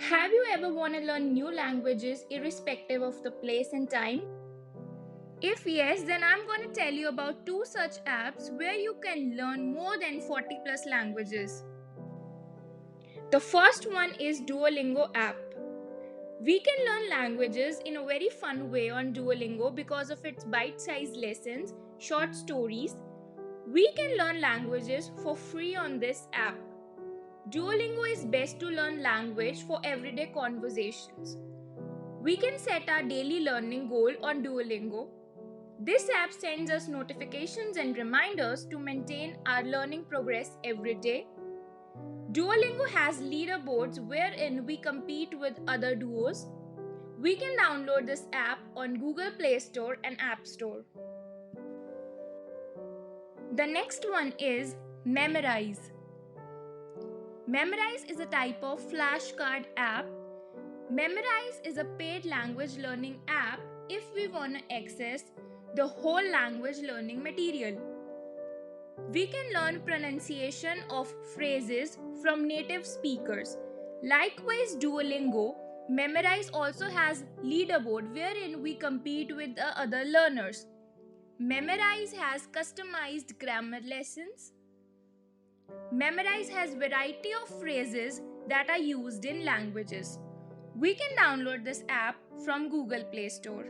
Have you ever want to learn new languages irrespective of the place and time? If yes, then I'm going to tell you about two such apps where you can learn more than 40 plus languages. The first one is Duolingo app. We can learn languages in a very fun way on Duolingo because of its bite-sized lessons, short stories. We can learn languages for free on this app. Duolingo is best to learn language for everyday conversations. We can set our daily learning goal on Duolingo. This app sends us notifications and reminders to maintain our learning progress every day. Duolingo has leaderboards wherein we compete with other duos. We can download this app on Google Play Store and App Store. The next one is Memrise. Memrise is a type of flashcard app. Memrise is a paid language learning app if we want to access the whole language learning material. We can learn pronunciation of phrases from native speakers. Likewise, Duolingo, Memrise also has leaderboard wherein we compete with the other learners. Memrise has customized grammar lessons. Memrise has variety of phrases that are used in languages. We can download this app from Google Play Store.